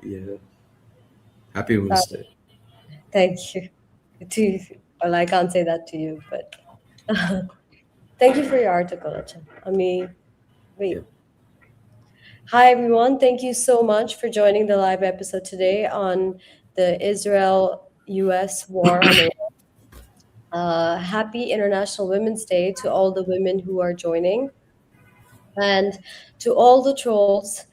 Yeah. Happy Uh, Women's Day. Thank you. To well, I can't say that to you, but thank you for your article, Acha. I mean, Yeah. wait. Hi, everyone. Thank you so much for joining the live episode today on the Israel US war on Iran. Happy International Women's Day to all the women who are joining. And to all the trolls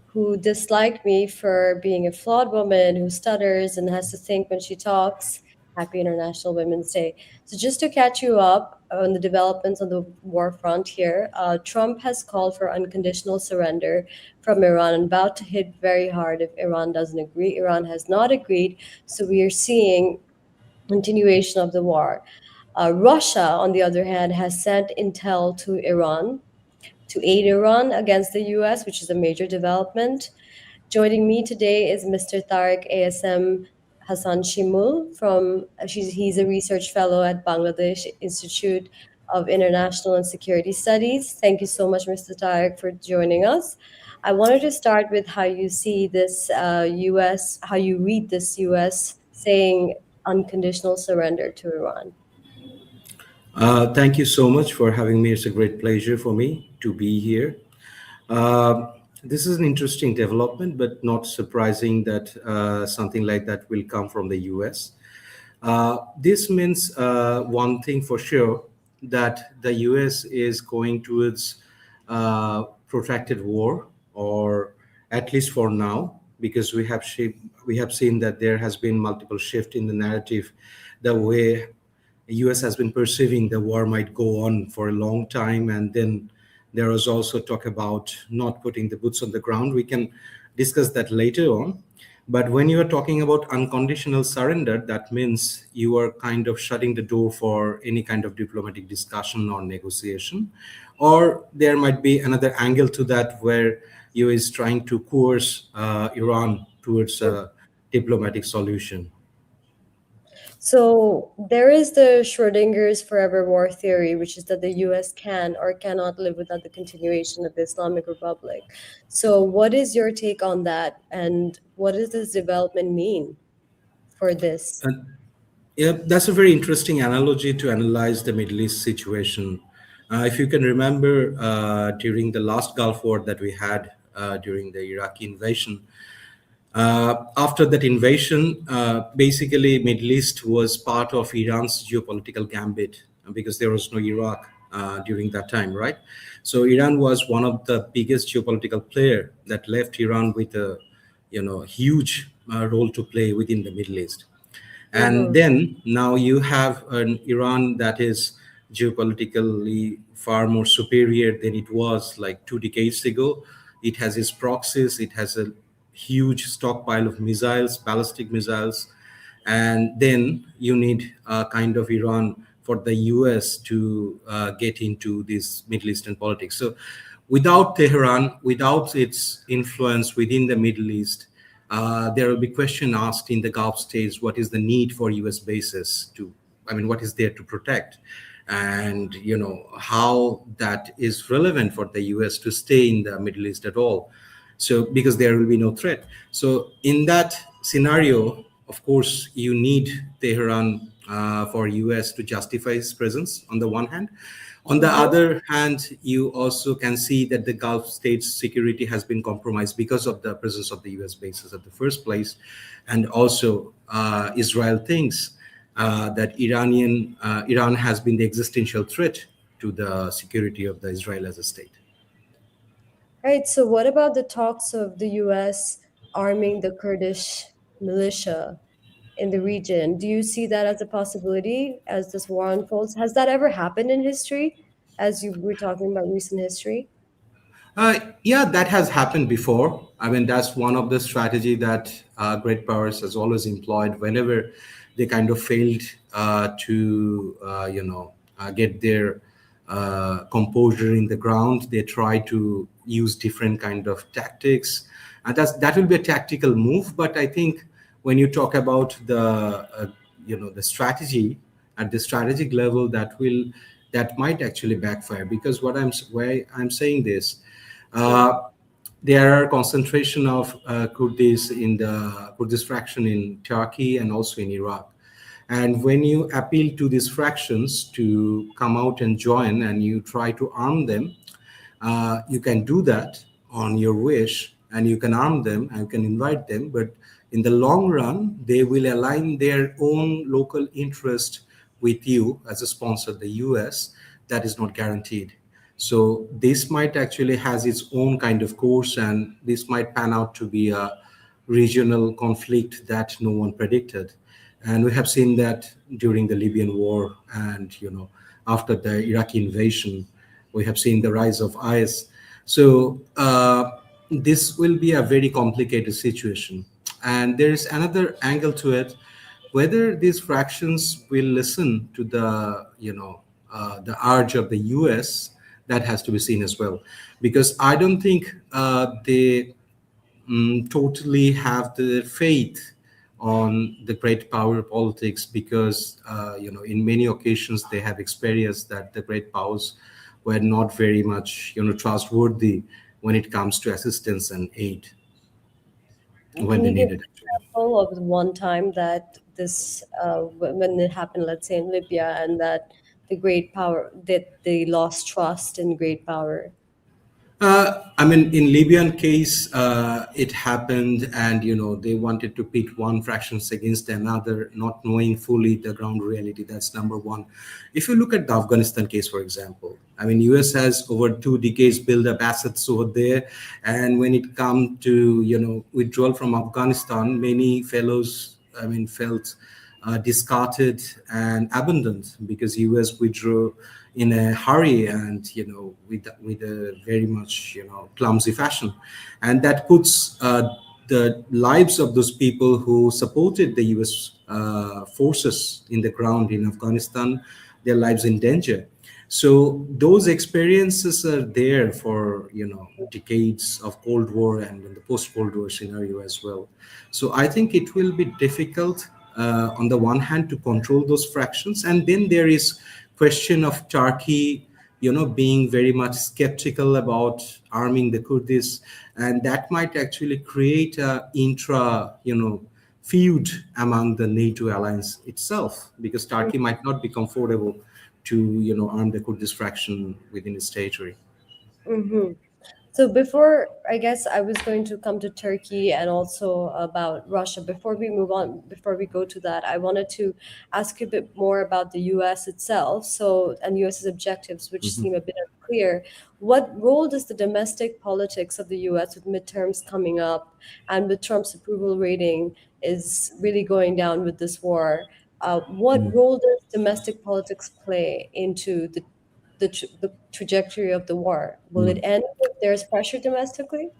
who dislike me for being a flawed woman who stutters and has to think when she talks, happy International Women's Day. So, just to catch you up on the developments on the war front here, Trump has called for unconditional surrender from Iran and about to hit very hard if Iran doesn't agree. Iran has not agreed. So, we are seeing continuation of the war. Russia, on the other hand, has sent intel to Iran to aid Iran against the US, which is a major development. Joining me today is Mr. Tariq ASM Hassan Shimul he's a research fellow at Bangladesh Institute of International and Security Studies. Thank you so much, Mr. Tariq, for joining us. I wanted to start with how you see this how you read this US saying unconditional surrender to Iran. Thank you so much for having me. It's a great pleasure for me to be here. This is an interesting development, but not surprising that something like that will come from the US. This means one thing for sure, that the US is going towards protracted war, or at least for now, because we have seen that there has been multiple shift in the narrative, the way US has been perceiving the war might go on for a long time. And then there was also talk about not putting the boots on the ground. We can discuss that later on. But when you are talking about unconditional surrender, that means you are kind of shutting the door for any kind of diplomatic discussion or negotiation. Or there might be another angle to that, where you is trying to coerce Iran towards a diplomatic solution. So there is the Schrodinger's forever war theory, which is that the US can or cannot live without the continuation of the Islamic Republic. So what is your take on that? And what does this development mean for this? And yeah, that's a very interesting analogy to analyze the Middle East situation. If you can remember, during the last Gulf War that we had during the Iraqi invasion, after that invasion, basically Middle East was part of Iran's geopolitical gambit, because there was no Iraq during that time, right? So Iran was one of the biggest geopolitical player that left Iran with a huge role to play within the Middle East. And Mm-hmm. then now you have an Iran that is geopolitically far more superior than it was like 2 decades ago. It has its proxies, it has a huge stockpile of missiles, ballistic missiles. And then you need a kind of Iran for the US to get into this Middle Eastern politics. So without Tehran, without its influence within the Middle East, there will be question asked in the Gulf states: what is the need for U.S. bases to? I mean, what is there to protect? And how that is relevant for the U.S. to stay in the Middle East at all. So because there will be no threat. So in that scenario, of course, you need Tehran for US to justify its presence on the one hand. On the Mm-hmm. other hand, you also can see that the Gulf states' security has been compromised because of the presence of the US bases at the first place. And also, Israel thinks that Iran has been the existential threat to the security of the Israel as a state. Right. So what about the talks of the US arming the Kurdish militia in the region? Do you see that as a possibility as this war unfolds? Has that ever happened in history, as you were talking about recent history? Yeah, that has happened before. I mean, that's one of the strategy that great powers has always employed whenever they kind of failed to, get their composure in the ground. They try to use different kind of tactics, and that will be a tactical move. But I think when you talk about the strategy at the strategic level, that might actually backfire, because why I'm saying this, uh, there are concentration of Kurds in the Kurdish fraction in Turkey and also in Iraq. And when you appeal to these fractions to come out and join and you try to arm them, you can do that on your wish and you can arm them and you can invite them. But in the long run, they will align their own local interest with you as a sponsor, the US. That is not guaranteed. So this might actually has its own kind of course, and this might pan out to be a regional conflict that no one predicted. And we have seen that during the Libyan war, and after the Iraqi invasion, we have seen the rise of IS. So this will be a very complicated situation. And there is another angle to it, whether these fractions will listen to the urge of the US. That has to be seen as well, because I don't think they totally have the faith on the great power politics, because in many occasions they have experienced that the great powers were not very much trustworthy when it comes to assistance and aid when Can they you give needed an it. example of one time that this, when it happened, let's say in Libya, and that the great power, that they lost trust in great power? I mean, in Libyan case, it happened, and they wanted to pit one fractions against another, not knowing fully the ground reality. That's number one. If you look at the Afghanistan case, for example, I mean, US has over 2 decades built up assets over there, and when it comes to withdrawal from Afghanistan, many fellows, I mean, felt discarded and abandoned because US withdrew in a hurry and with a very much clumsy fashion, and that puts the lives of those people who supported the US forces in the ground in Afghanistan, their lives in danger. So those experiences are there for decades of Cold War and in the post-Cold War scenario as well. So I think it will be difficult on the one hand to control those fractions, and then there is question of Turkey, being very much skeptical about arming the Kurds, and that might actually create a intra, feud among the NATO alliance itself, because Turkey might not be comfortable to, arm the Kurdish fraction within its territory. Mm-hmm. So before, I guess I was going to come to Turkey and also about Russia. Before we move on, before we go to that, I wanted to ask you a bit more about the U.S. itself. So, and U.S.'s objectives, which seem a bit unclear. What role does the domestic politics of the U.S. with midterms coming up and with Trump's approval rating is really going down with this war? What role does domestic politics play into the trajectory of the war? Will it end if there's pressure domestically?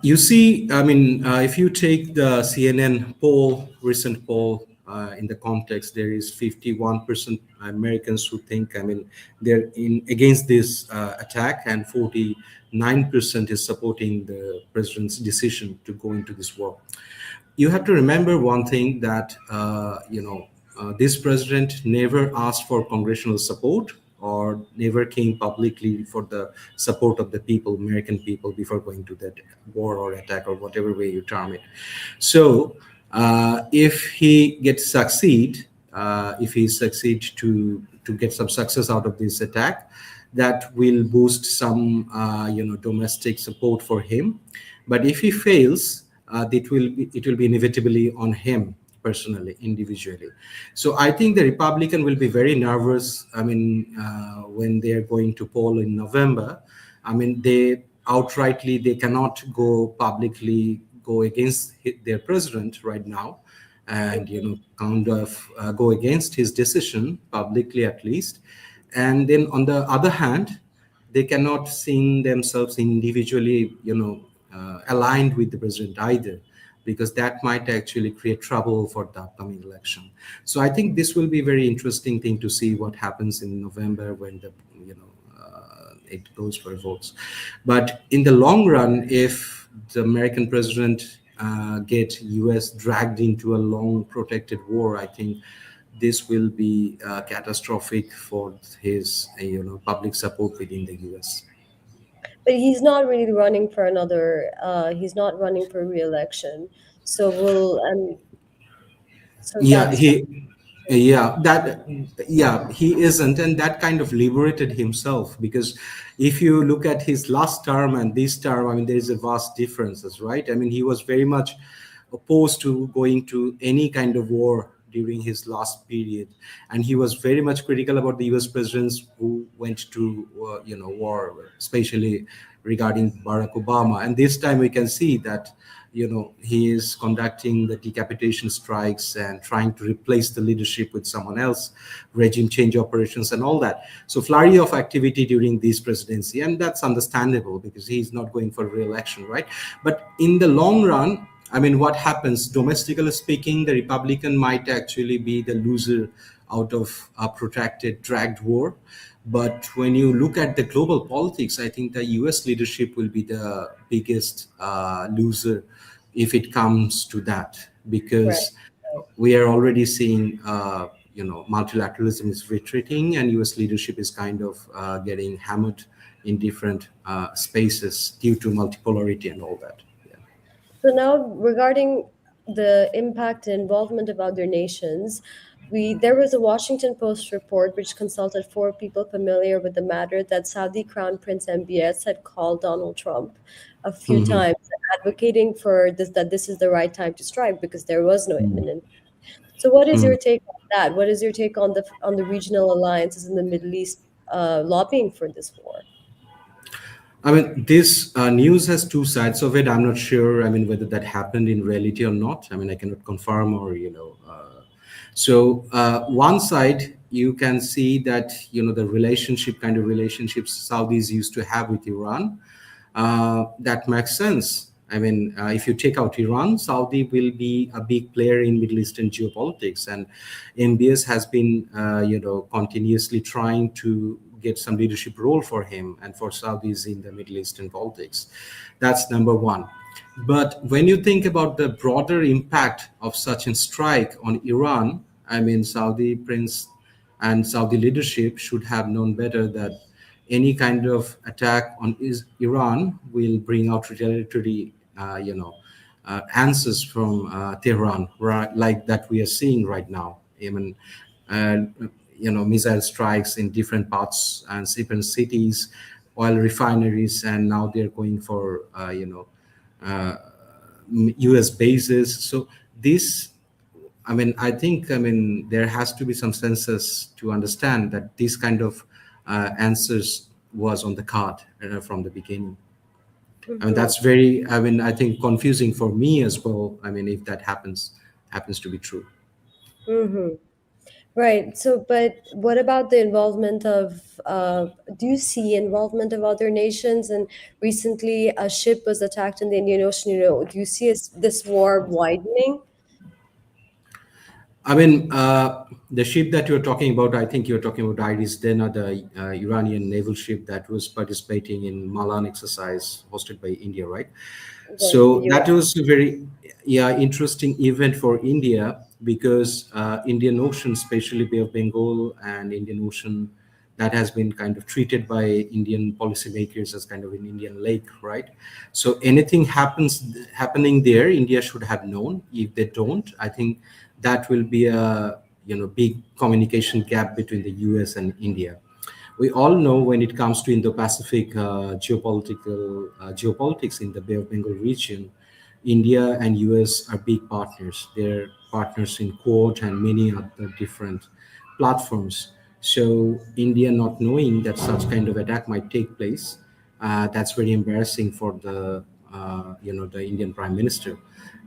You see, I mean, if you take the CNN poll, recent poll, in the context, there is 51% Americans who think, I mean, they're in against this attack, and 49% is supporting the president's decision to go into this war. You have to remember one thing, that this president never asked for congressional support or never came publicly for the support of the people, American people, before going to that war or attack or whatever way you term it. So if he gets succeed, if he succeed to get some success out of this attack, that will boost some domestic support for him. But if he fails, it will be inevitably on him personally, individually. So I think the Republican will be very nervous. I mean, when they are going to poll in November, I mean, they outrightly they cannot go publicly go against their president right now, and kind of go against his decision publicly at least. And then on the other hand, they cannot see themselves individually, aligned with the president either, because that might actually create trouble for the upcoming election. So I think this will be a very interesting thing to see what happens in November when it goes for votes. But in the long run, if the American president get US dragged into a long protracted war, I think this will be catastrophic for his public support within the US. but he's not really running for another. He's not running for re-election. So we'll so Yeah, that's he, yeah, that, yeah, he isn't, and that kind of liberated himself, because if you look at his last term and this term, I mean, there is a vast differences, right? I mean, he was very much opposed to going to any kind of war during his last period, and he was very much critical about the U.S. presidents who went to, war, especially regarding Barack Obama. And this time we can see that, he is conducting the decapitation strikes and trying to replace the leadership with someone else, regime change operations and all that. So flurry of activity during this presidency, and that's understandable because he's not going for re-election, right? But in the long run, I mean, what happens, domestically speaking, the Republican might actually be the loser out of a protracted, dragged war. But when you look at the global politics, I think the US leadership will be the biggest loser if it comes to that, right. because we are already seeing, multilateralism is retreating, and US leadership is kind of getting hammered in different spaces due to multipolarity and all that. Yeah. So now, regarding the impact and involvement of other nations, we there was a Washington Post report which consulted four people familiar with the matter that Saudi Crown Prince MBS had called Donald Trump a few Mhm. times, advocating for this that this is the right time to strike because there was no imminent. So, what is your Mhm. take on that? What is your take on the regional alliances in the Middle East lobbying for this war? I mean, this news has two sides of it. I'm not sure, I mean, whether that happened in reality or not. I mean, I cannot confirm or, one side, you can see that, the relationship, kind of relationships Saudis used to have with Iran, that makes sense. I mean, if you take out Iran, Saudi will be a big player in Middle Eastern geopolitics, and MBS has been, continuously trying to get some leadership role for him and for Saudis in the Middle Eastern politics. That's number one. But when you think about the broader impact of such a strike on Iran, I mean, Saudi prince and Saudi leadership should have known better that any kind of attack on Iran will bring out retaliatory, answers from Tehran, right, like that we are seeing right now. I mean, uh, missile strikes in different parts and different cities, oil refineries, and now they're going for, uh, US bases. So this, I mean, I think, I mean, there has to be some census to understand that this kind of answers was on the card from the beginning. I mean, Hmm. that's very, I mean, I think confusing for me as well. I mean, if that happens to be true. Hmm. Right. So, but what about the involvement of, do you see involvement of other nations? And recently, a ship was attacked in the Indian Ocean. Do you see this war widening? I mean, the ship that you're talking about, I think you're talking about Iris Dena, the Iranian naval ship that was participating in Malan exercise hosted by India, right? Right, the So that U.S. was a very, yeah, interesting event for India, because Indian Ocean, especially Bay of Bengal and Indian Ocean, that has been kind of treated by Indian policymakers as kind of an Indian lake, right? So anything happening there, India should have known. If they don't, I think that will be a, big communication gap between the US and India. We all know when it comes to Indo-Pacific geopolitics in the Bay of Bengal region, India and US are big partners. They're partners in Quad and many other different platforms. So India not knowing that such kind of attack might take place, that's very embarrassing for the Indian Prime Minister,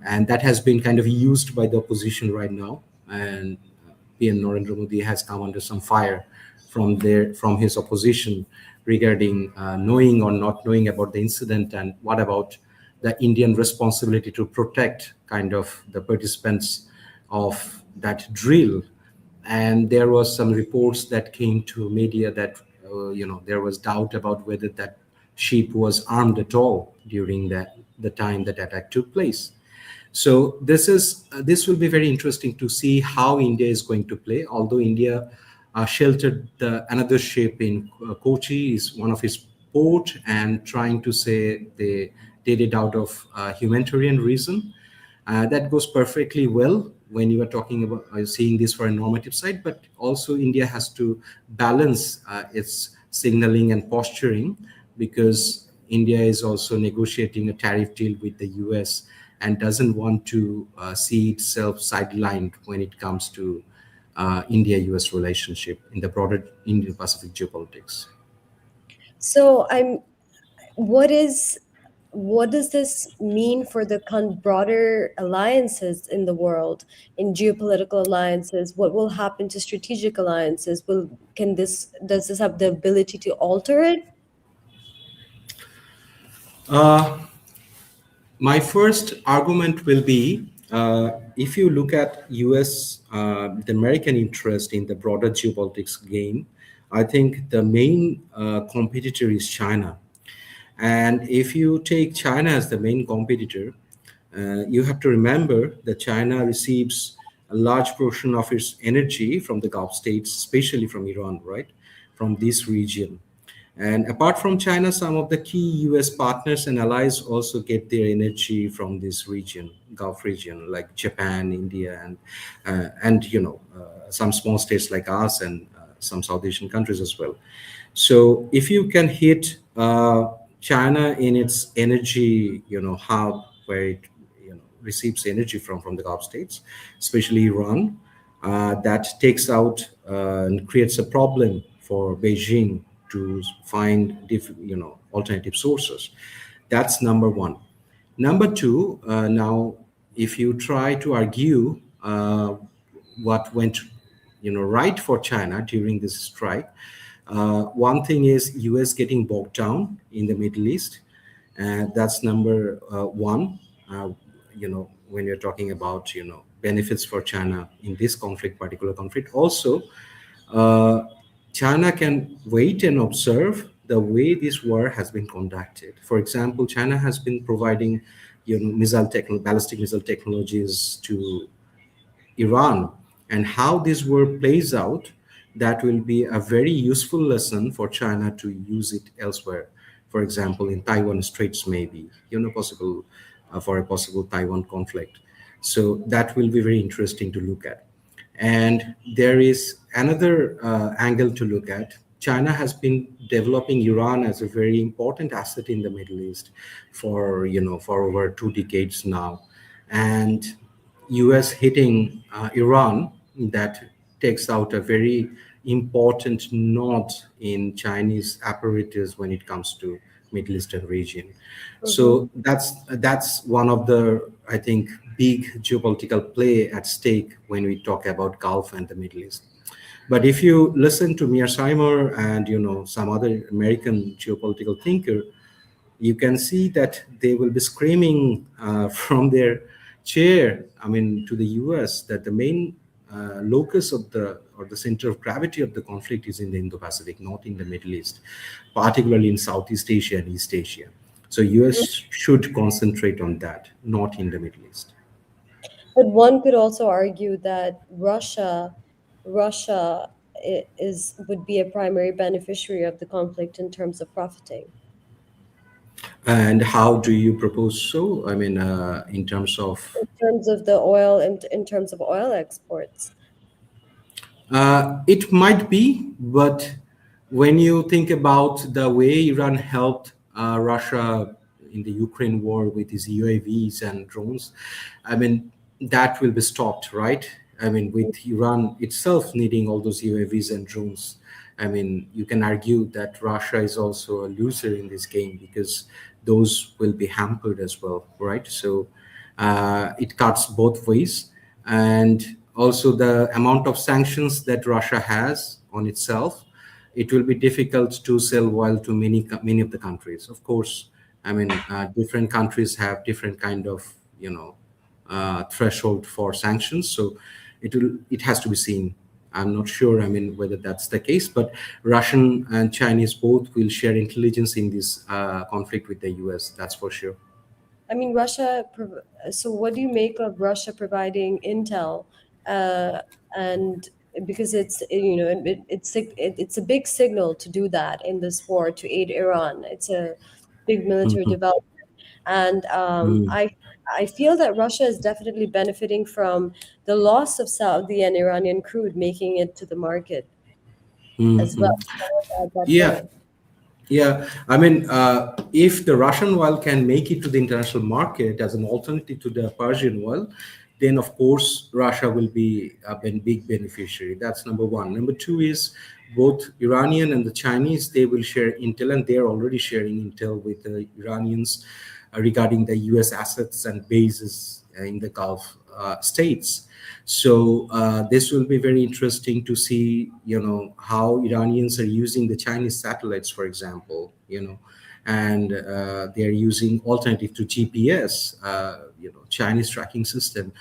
and that has been kind of used by the opposition right now. And PM Narendra Modi has come under some fire from his opposition regarding knowing or not knowing about the incident, and what about the Indian responsibility to protect kind of the participants of that drill. And there was some reports that came to media that, there was doubt about whether that ship was armed at all during the time that attack took place. So this will be very interesting to see how India is going to play. Although India sheltered another ship in Kochi, is one of its support and trying to say they did it out of humanitarian reason. That goes perfectly well when you are talking about seeing this for a normative side, but also India has to balance its signaling and posturing, because India is also negotiating a tariff deal with the US and doesn't want to see itself sidelined when it comes to India US relationship in the broader Indo Pacific geopolitics. So I'm what is what does this mean for the broader alliances in the world, in geopolitical alliances? What will happen to strategic alliances? Will can this does this have the ability to alter it? Uh, My first argument will be, if you look at US, the American interest in the broader geopolitics game, I think the main competitor is China. And if you take China as the main competitor, you have to remember that China receives a large portion of its energy from the Gulf states, especially from Iran, right? From this region. And apart from China, some of the key US partners and allies also get their energy from this region, Gulf region, like Japan, India, and some small states like us and some South Asian countries as well. So if you can hit China in its energy, hub where it receives energy from the Gulf states, especially Iran, that takes out and creates a problem for Beijing to find alternative sources. That's number one. Number two, now if you try to argue what went right for China during this strike, one thing is US getting bogged down in the Middle East. That's number one. When you're talking about benefits for China in this conflict, particular conflict. Also, uh, China can wait and observe the way this war has been conducted. For example, China has been providing ballistic missile technologies to Iran, and how this war plays out, that will be a very useful lesson for China to use it elsewhere. For example, in Taiwan Straits, maybe, possible for a possible Taiwan conflict. So that will be very interesting to look at. And there is another angle to look at. China has been developing Iran as a very important asset in the Middle East for over 2 decades now, and US hitting Iran, that takes out a very important node in Chinese apparatus when it comes to Middle Eastern region. Mhm. So that's one of the, I think, big geopolitical play at stake when we talk about Gulf and the Middle East. But if you listen to Mearsheimer and some other American geopolitical thinker, you can see that they will be screaming from their chair, I mean, to the US, that the main locus of the center of gravity of the conflict is in the Indo-Pacific, not in the Middle East, particularly in Southeast Asia and East Asia. So US should concentrate on that, not in the Middle East. But one could also argue that Russia is would be a primary beneficiary of the conflict in terms of profiting. And how do you propose so? I mean, in terms of In terms of the oil, in terms of oil exports. It might be, but when you think about the way Iran helped Russia in the Ukraine war with his UAVs and drones, I mean, that will be stopped, right? I mean, with Iran itself needing all those UAVs and drones, I mean, you can argue that Russia is also a loser in this game because those will be hampered as well, right? So it cuts both ways. And also the amount of sanctions that Russia has on itself, it will be difficult to sell oil to many of the countries. Of course, I mean, different countries have different kind of threshold for sanctions, so it has to be seen. I'm not sure, I mean, whether that's the case, but Russian and Chinese both will share intelligence in this conflict with the US, that's for sure. I mean, so what do you make of Russia providing intel, uh, and because it's it's a big signal to do that in this war to aid Iran. It's a big military Mhm. development, and Mm, I feel that Russia is definitely benefiting from the loss of Saudi and Iranian crude making it to the market as well. mhm. I want to add that Yeah, point. yeah. I mean, if the Russian oil can make it to the international market as an alternative to the Persian oil, then of course Russia will be a big beneficiary. That's number one. Number two is both Iranian and the Chinese, they will share intel, and they are already sharing intel with the Iranians regarding the U.S. assets and bases in the Gulf states. So this will be very interesting to see, how Iranians are using the Chinese satellites, for example, and they are using alternative to GPS, Chinese tracking system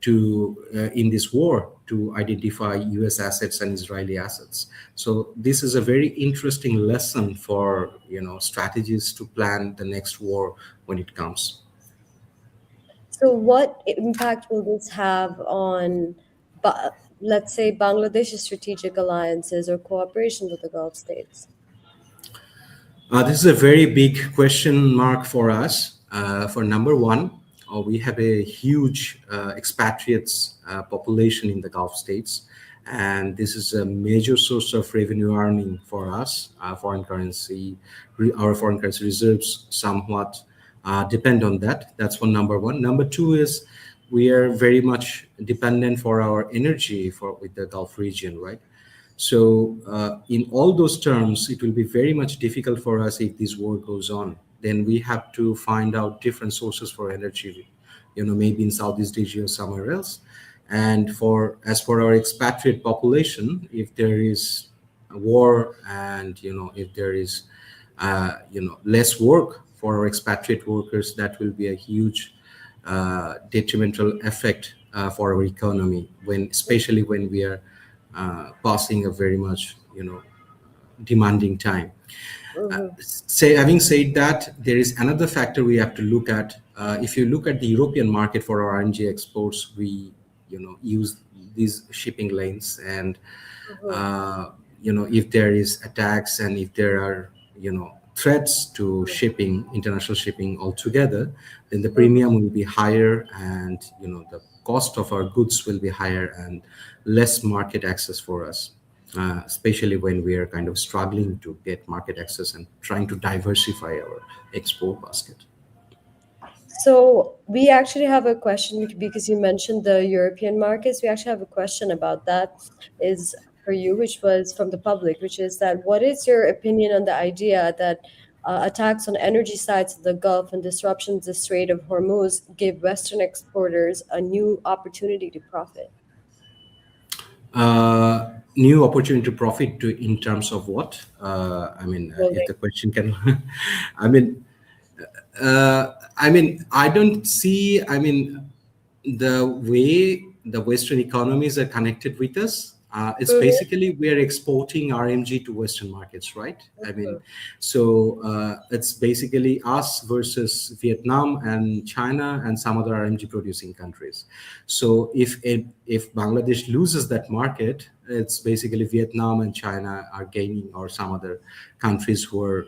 to in this war to identify U.S. assets and Israeli assets. So this is a very interesting lesson for strategies to plan the next war when it comes. So, what impact will this have on, let's say, Bangladesh's strategic alliances or cooperation with the Gulf states? This is a very big question mark for us. For number one, we have a huge expatriates population in the Gulf states, and this is a major source of revenue earning for us. Our foreign currency reserves somewhat depend on that. That's for number one. Number two is we are very much dependent for our energy for with the Gulf region, right? So, in all those terms, it will be very much difficult for us if this war goes on. Then we have to find out different sources for energy, maybe in Southeast Asia or somewhere else. And as for our expatriate population, if there is a war and if there is less work for our expatriate workers, that will be a huge detrimental effect for our economy especially when we are passing a very much demanding time. Mm-hmm, Having said that, there is another factor we have to look at. If you look at the European market for our RNG exports, we use these shipping lanes, and mm-hmm, uh, if there is attacks and if there are threats to shipping, international shipping altogether, then the mm-hmm. premium will be higher, and the cost of our goods will be higher and less market access for us, especially when we are kind of struggling to get market access and trying to diversify our export basket. So we actually have a question because you mentioned the European markets. We actually have a question about that is for you, which was from the public, which is that what is your opinion on the idea that attacks on energy sites of the Gulf and disruptions the Strait of Hormuz give Western exporters a new opportunity to profit? New opportunity to profit in terms of what? I mean, if Clothing. the question can, I mean, I don't see. I mean, the way the Western economies are connected with us, it's Mhm, basically we are exporting RMG to Western markets, right? I mean, mhm, so it's basically us versus Vietnam and China and some other RMG producing countries. So if Bangladesh loses that market, it's basically Vietnam and China are gaining, or some other countries who are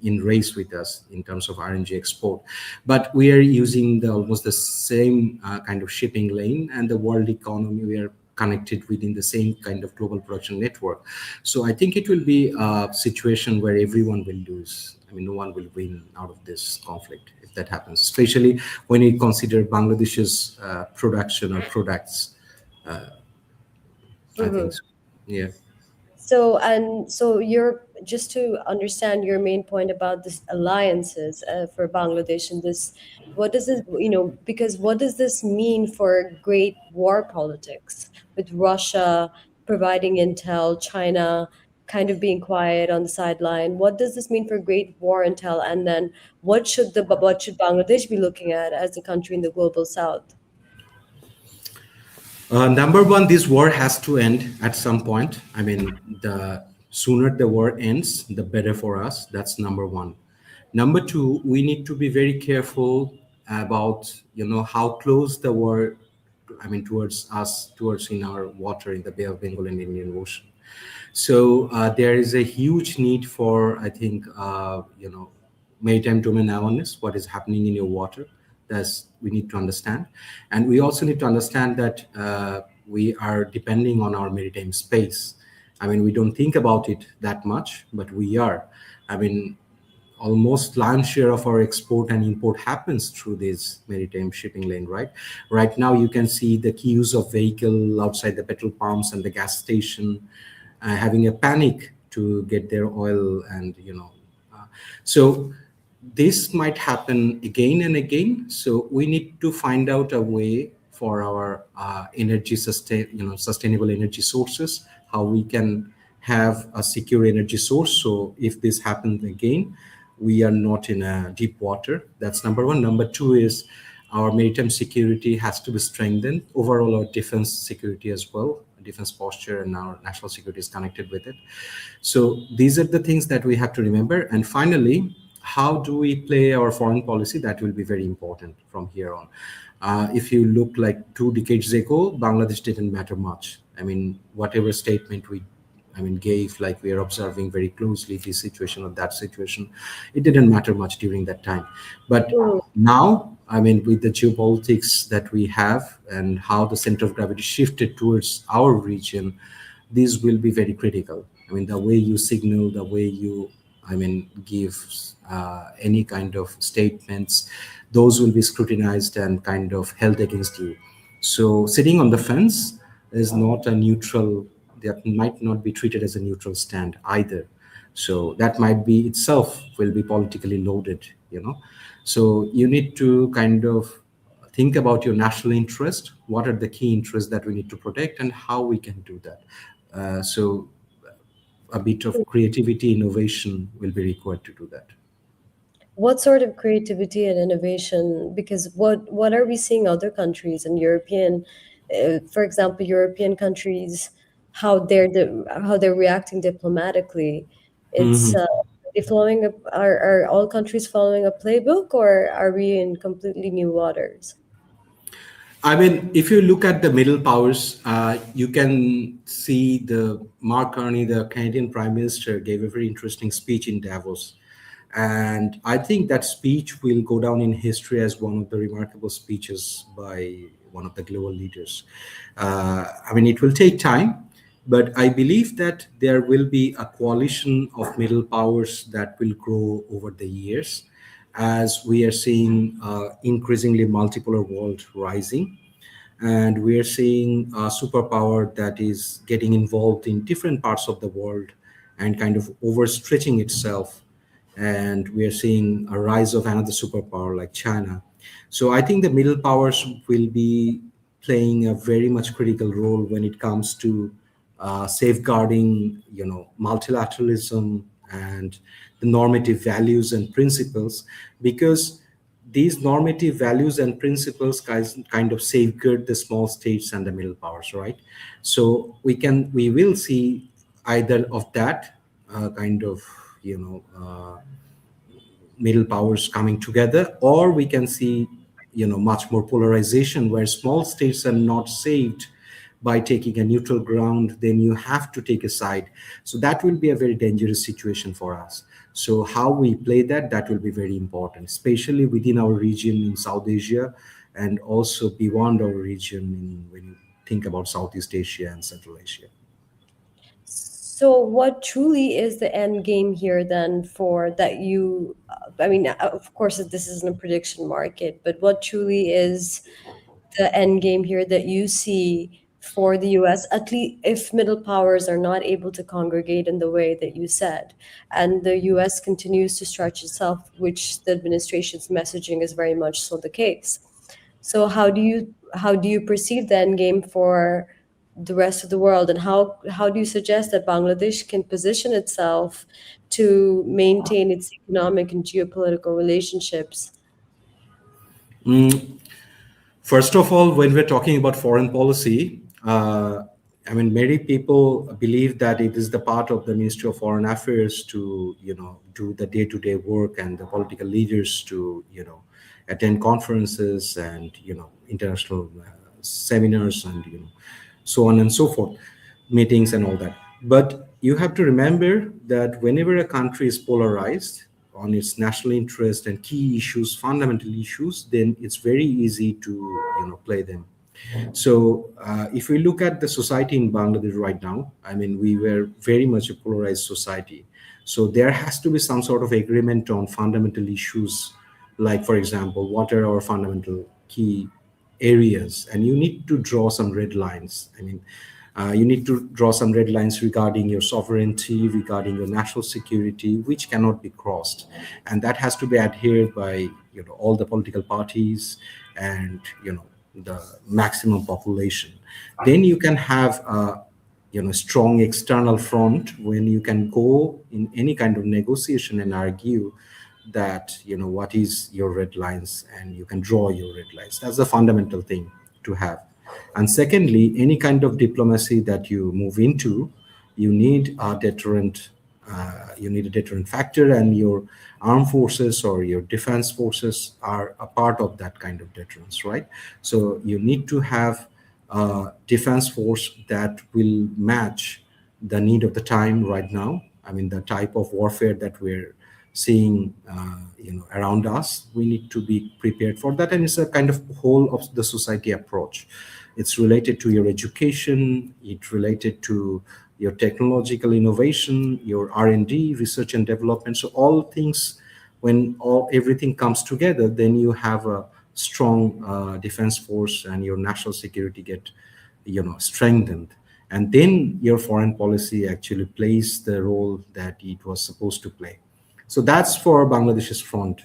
in race with us in terms of RNG export. But we are using almost the same kind of shipping lane, and the world economy, we are connected within the same kind of global production network. So I think it will be a situation where everyone will lose. I mean, no one will win out of this conflict if that happens, especially when you consider Bangladesh's production or products. I think mhm. so. Yeah. So you're just to understand your main point about this alliances for Bangladesh and this, what does this, because what does this mean for great war politics with Russia providing intel, China kind of being quiet on the sideline? What does this mean for great war intel? And then what should Bangladesh be looking at as a country in the global south? Number one, this war has to end at some point. I mean, the sooner the war ends, the better for us. That's number one. Number two, we need to be very careful about how close the war I mean, towards us, towards in our water in the Bay of Bengal and Indian Ocean. So there is a huge need for, I think, maritime domain awareness. What is happening in your water? That's we need to understand, and we also need to understand that we are depending on our maritime space. I mean, we don't think about it that much, but we are. I mean, almost lion's share of our export and import happens through this maritime shipping lane, right now you can see the queues of vehicle outside the petrol pumps and the gas station, having a panic to get their oil, and so this might happen again and again. So we need to find out a way for our sustainable energy sources, how we can have a secure energy source. So if this happens again, we are not in a deep water. That's number one. Number two is our maritime security has to be strengthened. Overall, our defense security as well, defense posture and our national security is connected with it. So these are the things that we have to remember. And finally, how do we play our foreign policy? That will be very important from here on. If you look like 2 decades ago, Bangladesh didn't matter much. I mean, whatever statement gave, like we are observing very closely this situation or that situation, it didn't matter much during that time. But Mm. now, I mean, with the geopolitics that we have and how the center of gravity shifted towards our region, these will be very critical. I mean, the way you signal, the way you, give any kind of statements, those will be scrutinized and kind of held against you. So sitting on the fence is not a neutral, that might not be treated as a neutral stand either. So that might be itself will be politically loaded. So you need to kind of think about your national interest. What are the key interests that we need to protect and how we can do that? So a bit of creativity, innovation will be required to do that. What sort of creativity and innovation? Because what are we seeing other countries and European, for example, European countries, how they're reacting diplomatically? It's Mhm. they following are all countries following a playbook, or are we in completely new waters? I mean, if you look at the middle powers, you can see the Mark Carney, the Canadian Prime Minister, gave a very interesting speech in Davos. And I think that speech will go down in history as one of the remarkable speeches by one of the global leaders. I mean, it will take time, but I believe that there will be a coalition of middle powers that will grow over the years as we are seeing increasingly multipolar world rising, and we are seeing a superpower that is getting involved in different parts of the world and kind of overstretching itself, and we are seeing a rise of another superpower like China. So I think the middle powers will be playing a very much critical role when it comes to safeguarding, multilateralism and the normative values and principles, because these normative values and principles kind of safeguard the small states and the middle powers, right? So we will see either of that kind of middle powers coming together, or we can see much more polarization where small states are not saved by taking a neutral ground, then you have to take a side. So that will be a very dangerous situation for us. So how we play that will be very important, especially within our region in South Asia, and also beyond our region when you think about Southeast Asia and Central Asia. So, what truly is the end game here then for that you? I mean, of course, this isn't a prediction market, but what truly is the end game here that you see for the US, at least if middle powers are not able to congregate in the way that you said, and the US continues to stretch itself, which the administration's messaging is very much so the case. So how do you perceive the end game for the rest of the world, and how do you suggest that Bangladesh can position itself to maintain its economic and geopolitical relationships? First of all, when we're talking about foreign policy, I mean, many people believe that it is the part of the Ministry of Foreign Affairs to, do the day-to-day work, and the political leaders to, attend conferences and, international seminars and so on and so forth, meetings and all that. But you have to remember that whenever a country is polarized on its national interest and key issues, fundamental issues, then it's very easy to play them. So, if we look at the society in Bangladesh right now, I mean, we were very much a polarized society. So, there has to be some sort of agreement on fundamental issues, like, for example, what are our fundamental key areas? And you need to draw some red lines. I mean, you need to draw some red lines regarding your sovereignty, regarding your national security, which cannot be crossed, and that has to be adhered by all the political parties and the maximum population. Then you can have a strong external front when you can go in any kind of negotiation and argue that what is your red lines, and you can draw your red lines. That's the fundamental thing to have. And secondly, any kind of diplomacy that you move into, you need a deterrent. You need a deterrent factor, and your armed forces or your defense forces are a part of that kind of deterrence, right? So you need to have a defense force that will match the need of the time right now. I mean, the type of warfare that we're seeing, around us, we need to be prepared for that, and it's a kind of whole of the society approach. It's related to your education, it's related to your technological innovation, your R&D, research and development. So all things, when all everything comes together, then you have a strong defense force, and your national security get strengthened, and then your foreign policy actually plays the role that it was supposed to play. So that's for Bangladesh's front.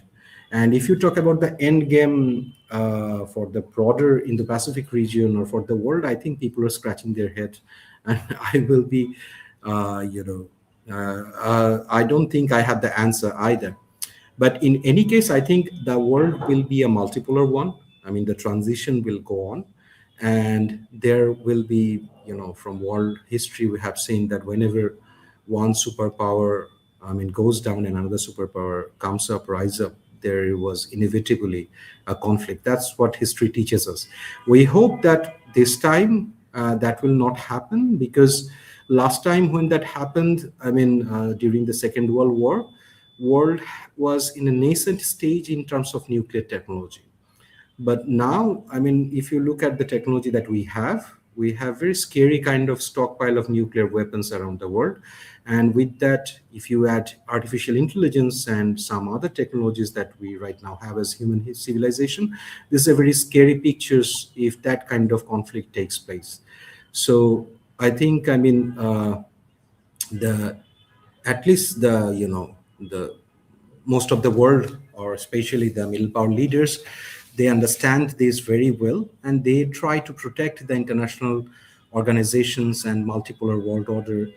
And if you talk about the end game for the broader Indo-Pacific region or for the world, I think people are scratching their head, and I will be, I don't think I have the answer either. But in any case, I think the world will be a multipolar one. I mean, the transition will go on, and there will be, from world history, we have seen that whenever one superpower, I mean, goes down and another superpower comes up, rise up, there was inevitably a conflict. That's what history teaches us. We hope that this time that will not happen, because last time when that happened, I mean, during the Second World War, world was in a nascent stage in terms of nuclear technology. But now, I mean, if you look at the technology that we have very scary kind of stockpile of nuclear weapons around the world. And with that, if you add artificial intelligence and some other technologies that we right now have as human civilization, this is a very scary pictures if that kind of conflict takes place. So I think, I mean, the at least the the most of the world, or especially the middle power leaders, they understand this very well, and they try to protect the international organizations and multipolar world order,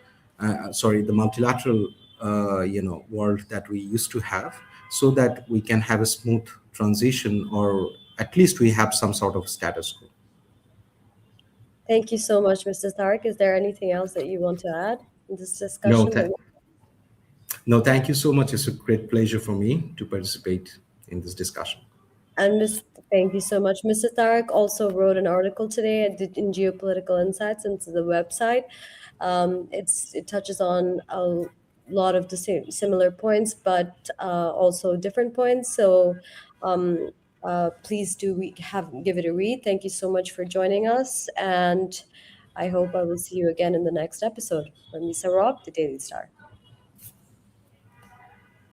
sorry, the multilateral world that we used to have, so that we can have a smooth transition, or at least we have some sort of status quo. Thank you so much, Mr. Tariq. Is there anything else that you want to add in this No, discussion? That no, thank you so much. It's a great pleasure for me to participate in this discussion. And thank you so much. Mr. Tariq also wrote an article today in Geopolitical Insights into the website. It touches on a lot of the similar points, but also different points. So um, please do give it a read. Thank you so much for joining us, and I hope I will see you again in the next episode. From Lisa Rob, the Daily Star.